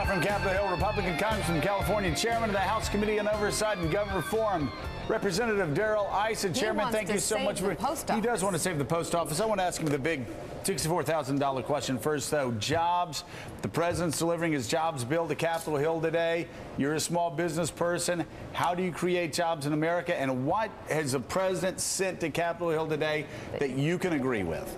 From Capitol Hill, Republican Congressman, California Chairman of the House Committee on Oversight and Government Reform, Representative Darrell. Issa, Chairman, thank you so much. He does want to save the post office. I want to ask him the big $64,000 question first, though. Jobs. The president's delivering his jobs bill to Capitol Hill today. You're a small business person. How do you create jobs in America? And what has the president sent to Capitol Hill today that you can agree with?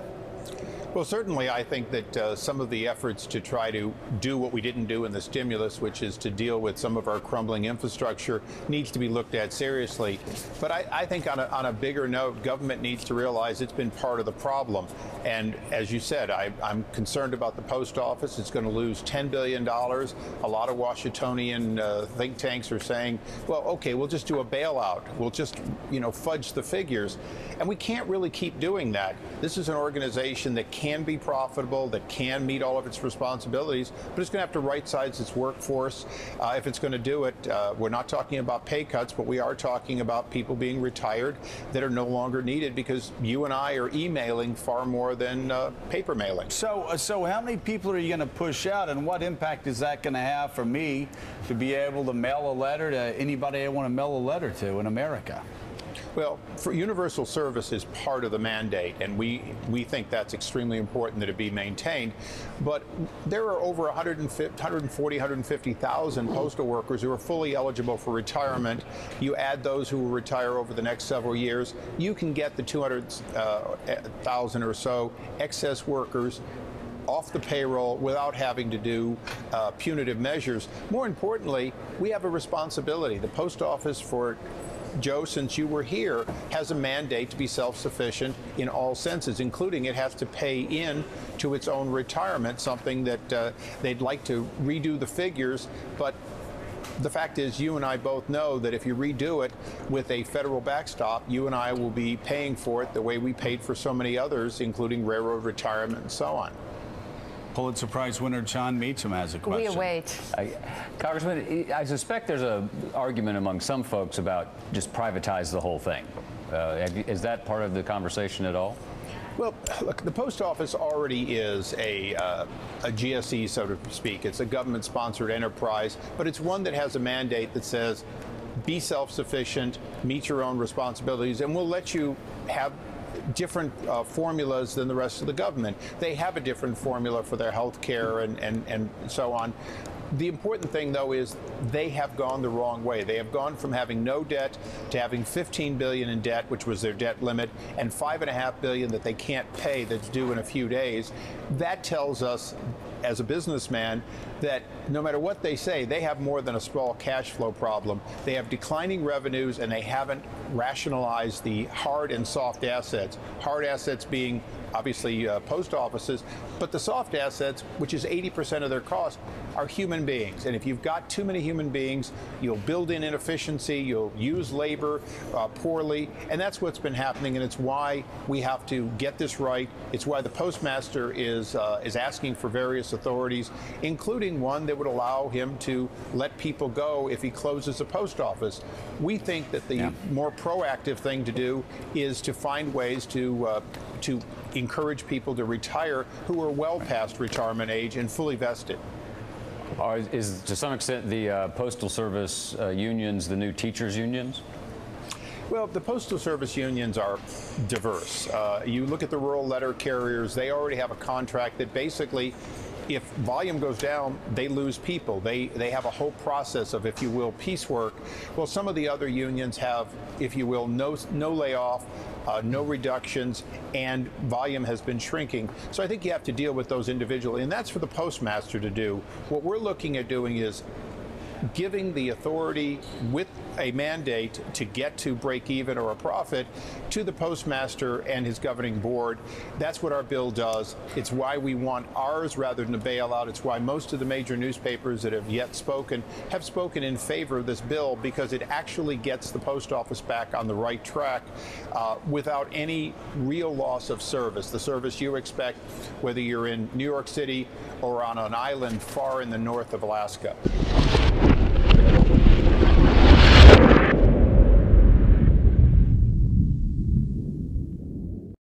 Well, certainly, I think that some of the efforts to try to do what we didn't do in the stimulus, which is to deal with some of our crumbling infrastructure, needs to be looked at seriously. But I think on a bigger note, government needs to realize it's been part of the problem. And as you said, I'm concerned about the post office. It's going to lose $10 billion. A lot of Washingtonian think tanks are saying, well, OK, we'll just do a bailout. We'll just, fudge the figures. And we can't really keep doing that. This is an organization that can be profitable, that can meet all of its responsibilities, but it's going to have to right-size its workforce if it's going to do it. We're not talking about pay cuts, but we are talking about people being retired that are no longer needed because you and I are emailing far more than paper mailing. So how many people are you going to push out, and what impact is that going to have for me to be able to mail a letter to anybody I want to mail a letter to in America? Well, for universal service is part of the mandate, and we think that's extremely important that it be maintained. But there are over 150,000 postal workers who are fully eligible for retirement. You add those who will retire over the next several years, you can get the 200,000 or so excess workers off the payroll without having to do punitive measures. More importantly, we have a responsibility. The post office, for Joe, since you were here, has a mandate to be self-sufficient in all senses, including it has to pay in to its own retirement, something that they'd like to redo the figures. But the fact is, you and I both know that if you redo it with a federal backstop, you and I will be paying for it the way we paid for so many others, including railroad retirement and so on. Pulitzer Prize winner John Meacham has a question. We await. Congressman, I suspect there's an argument among some folks about just privatize the whole thing. Is that part of the conversation at all? Well, look, the post office already is a GSE, so to speak. It's a government-sponsored enterprise, but it's one that has a mandate that says, be self-sufficient, meet your own responsibilities, and we'll let you have different formulas than the rest of the government. They have a different formula for their health care and so on. The important thing, though, is they have gone the wrong way. They have gone from having no debt to having $15 billion in debt, which was their debt limit, and $5.5 billion that they can't pay that's due in a few days. That tells us, as a businessman, that no matter what they say, they have more than a small cash flow problem. They have declining revenues, and they haven't rationalized the hard and soft assets. Hard assets being obviously post offices, but the soft assets, which is 80% of their cost, are human beings. And if you've got too many human beings, you'll build in inefficiency, you'll use labor poorly, and that's what's been happening, and it's why we have to get this right. It's why the postmaster is asking for various authorities, including one that would allow him to let people go if he closes a post office. We think that the more proactive thing to do is to find ways to encourage people to retire who are well past retirement age and fully vested. Is, to some extent, the Postal Service unions the new teachers' unions? Well, the Postal Service unions are diverse. You look at the rural letter carriers, they already have a contract that basically, if volume goes down, they lose people. They have a whole process of, if you will, piecework. Well, some of the other unions have, if you will, no layoff, no reductions, and volume has been shrinking. So I think you have to deal with those individually, and that's for the postmaster to do. What we're looking at doing is giving the authority with a mandate to get to break even or a profit to the postmaster and his governing board. That's what our bill does. It's why we want ours rather than a bailout. It's why most of the major newspapers that have yet spoken have spoken in favor of this bill, because it actually gets the post office back on the right track without any real loss of service, the service you expect whether you're in New York City or on an island far in the north of Alaska.